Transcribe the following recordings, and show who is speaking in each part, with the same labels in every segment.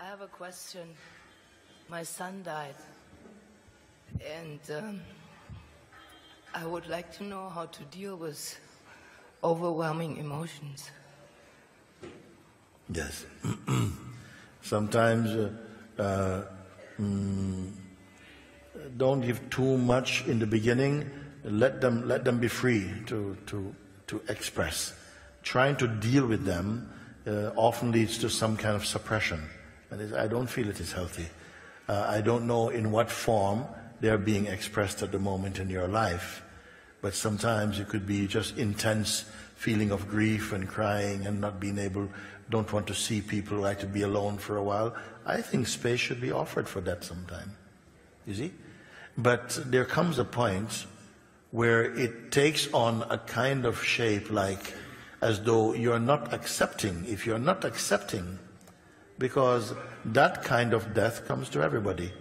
Speaker 1: have a question. My son died, and I would like to know how to deal with overwhelming emotions.
Speaker 2: Yes. Sometimes don't give too much in the beginning. Let them be free to express. Trying to deal with them often leads to some kind of suppression. And I don't feel it is healthy. I don't know in what form they are being expressed at the moment in your life. But sometimes it could be just intense feeling of grief and crying and not being able, don't want to see people, like to be alone for a while. I think space should be offered for that sometime. You see? But there comes a point where it takes on a kind of shape like as though you're not accepting. If you're not accepting, because that kind of death comes to everybody.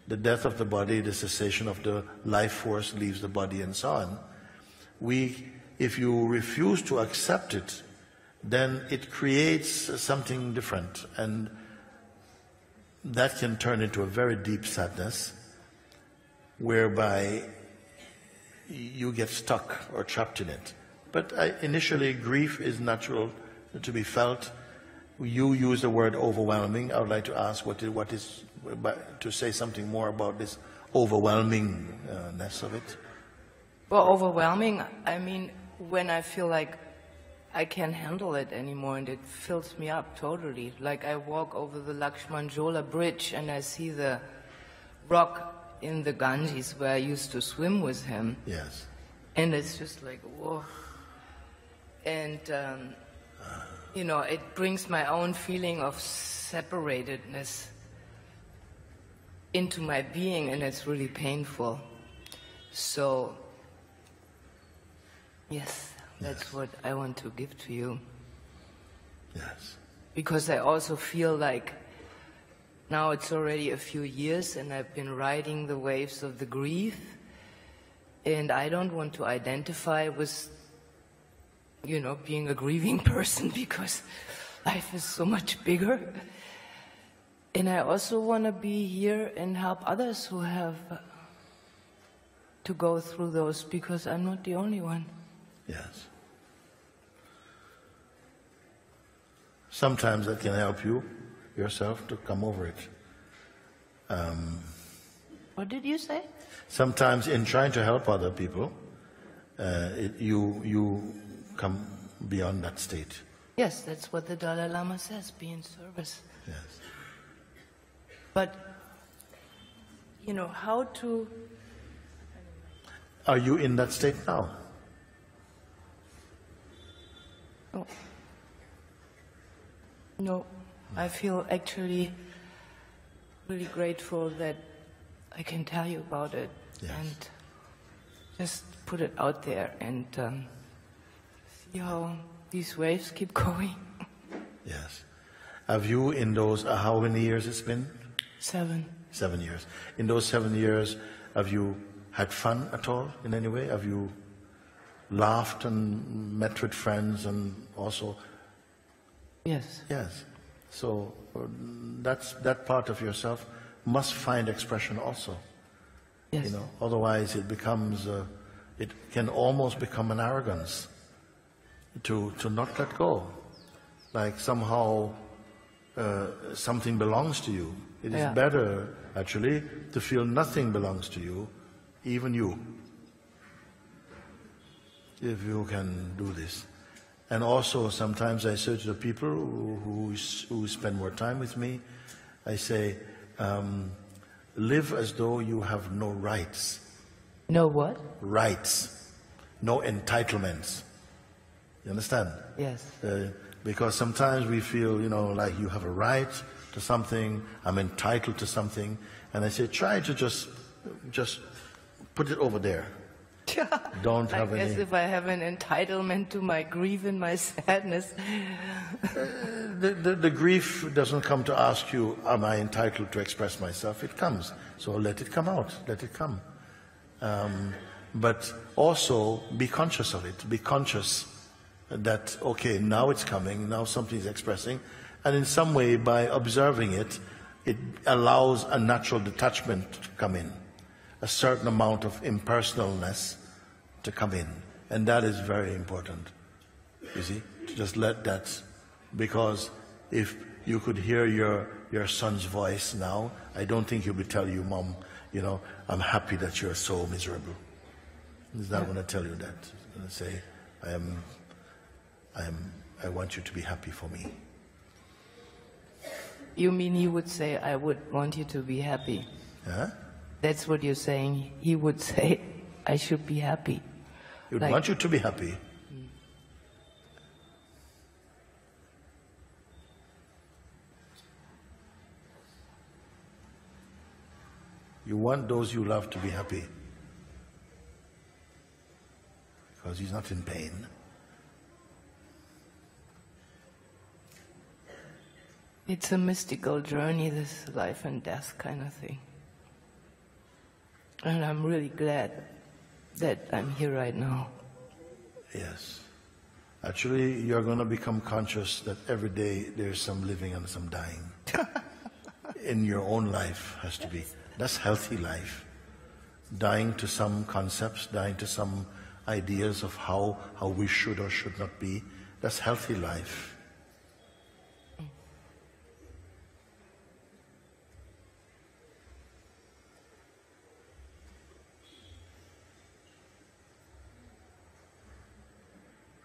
Speaker 2: The death of the body, the cessation of the life force leaves the body and so on. If you refuse to accept it, then it creates something different, and that can turn into a very deep sadness, whereby you get stuck or trapped in it. But initially, grief is natural to be felt. You use the word overwhelming. I would like to ask what is to say something more about this overwhelmingness of it.
Speaker 1: Well, overwhelming, I mean, when I feel like I can't handle it anymore and it fills me up totally. Like I walk over the Lakshmanjula bridge and I see the rock in the Ganges where I used to swim with him.
Speaker 2: Yes.
Speaker 1: And it's just like, whoa. And, you know, it brings my own feeling of separatedness into my being, and it's really painful. So, yes, that's what I want to give to you.
Speaker 2: Yes.
Speaker 1: Because I also feel like now it's already a few years and I've been riding the waves of the grief, and I don't want to identify with, you know, being a grieving person because life is so much bigger. And I also want to be here and help others who have to go through those, because I'm not the only one.
Speaker 2: Yes. Sometimes that can help you yourself to come over it.
Speaker 1: What did you say?
Speaker 2: Sometimes in trying to help other people, you come beyond that state.
Speaker 1: Yes, that's what the Dalai Lama says, be in service.
Speaker 2: Yes.
Speaker 1: But, you know, how to...
Speaker 2: Are you in that state now?
Speaker 1: No. No, I feel actually really grateful that I can tell you about it.
Speaker 2: Yes.
Speaker 1: And just put it out there and see how these waves keep going.
Speaker 2: Yes. Have you in those, how many years it's been?
Speaker 1: 7.
Speaker 2: 7 years. In those 7 years, have you had fun at all in any way? Have you laughed and met with friends and also?
Speaker 1: Yes.
Speaker 2: Yes. So that part of yourself must find expression also.
Speaker 1: Yes.
Speaker 2: You know, otherwise it becomes, it can almost become an arrogance to not let go. Like somehow something belongs to you. It is better, actually, to feel nothing belongs to you, even you, if you can do this. And also, sometimes I say to the people who spend more time with me, I say, live as though you have no rights.
Speaker 1: No what?
Speaker 2: Rights. No entitlements. You understand?
Speaker 1: Yes.
Speaker 2: Because sometimes we feel, you know, like you have a right to something, I'm entitled to something, and I say, try to just put it over there. Don't have any.
Speaker 1: As if I have an entitlement to my grief and my sadness.
Speaker 2: The grief doesn't come to ask you, am I entitled to express myself? It comes. So let it come out. Let it come. But also be conscious of it. Be conscious that, okay, now it's coming, now something is expressing. And in some way, by observing it, it allows a natural detachment to come in, a certain amount of impersonalness to come in. And that is very important, you see, to just let that, because if you could hear your son's voice now, I don't think he'll be telling you, Mom, you know, I'm happy that you're so miserable. He's not going to tell you that. He's going to say, I want you to be happy for me.
Speaker 1: You mean he would say, I would want you to be happy?
Speaker 2: Huh?
Speaker 1: That's what you're saying. He would say, I should be happy.
Speaker 2: He would want you to be happy. You want those you love to be happy. Because he's not in pain.
Speaker 1: It's a mystical journey, this life and death kind of thing. And I'm really glad that I'm here right now.
Speaker 2: Yes. Actually, you're going to become conscious that every day there's some living and some dying. In your own life has to be. That's healthy life. Dying to some concepts, dying to some ideas of how we should or should not be. That's healthy life.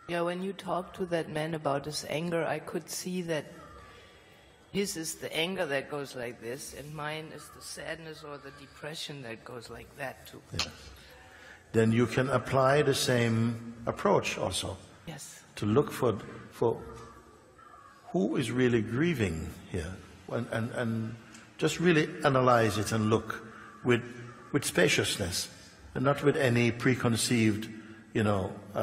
Speaker 1: Yeah, when you talked to that man about his anger, I could see that his is the anger that goes like this, and mine is the sadness or the depression that goes like that too.
Speaker 2: Yes. Then you can apply the same approach also.
Speaker 1: Yes.
Speaker 2: To look for who is really grieving here, and just really analyze it and look with spaciousness, and not with any preconceived,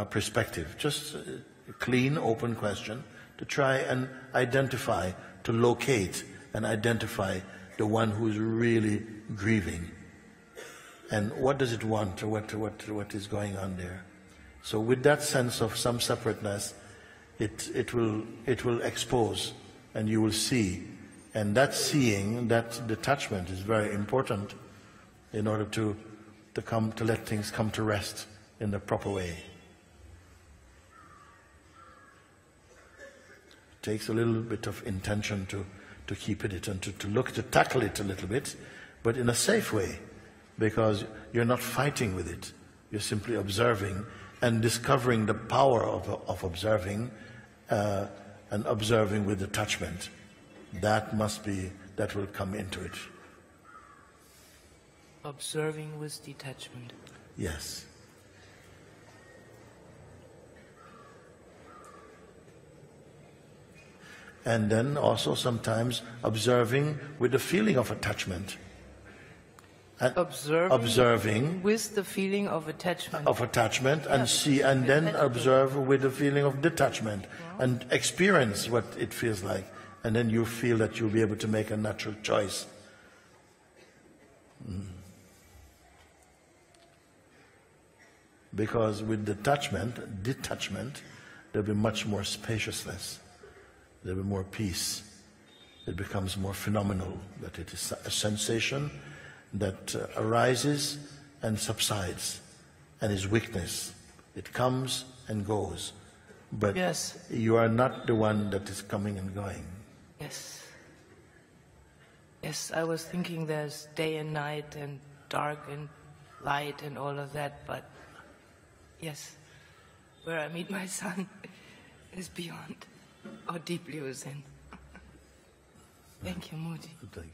Speaker 2: perspective. Just a clean, open question to try and identify, to locate and identify the one who is really grieving. And what does it want, or what is going on there? So with that sense of some separateness, it will expose, and you will see. And that seeing, that detachment is very important in order to let things come to rest in the proper way. It takes a little bit of intention to keep it and to tackle it a little bit, but in a safe way, because you're not fighting with it. You're simply observing and discovering the power of observing, and observing with detachment. That will come into it.
Speaker 1: Observing with detachment.
Speaker 2: Yes. And then also sometimes observing with the feeling of attachment. And observing
Speaker 1: with the feeling of attachment.
Speaker 2: And then observe with the feeling of detachment, and experience what it feels like. And then you feel that you'll be able to make a natural choice. Because with detachment, there'll be much more spaciousness. There'll be more peace. It becomes more phenomenal, that it is a sensation that arises and subsides, and is weakness. It comes and goes, but
Speaker 1: yes,
Speaker 2: you are not the one that is coming and going.
Speaker 1: Yes. Yes, I was thinking there's day and night and dark and light and all of that, but yes, where I meet my son is beyond or deeply within. Thank you, Mooji.
Speaker 2: Thank you.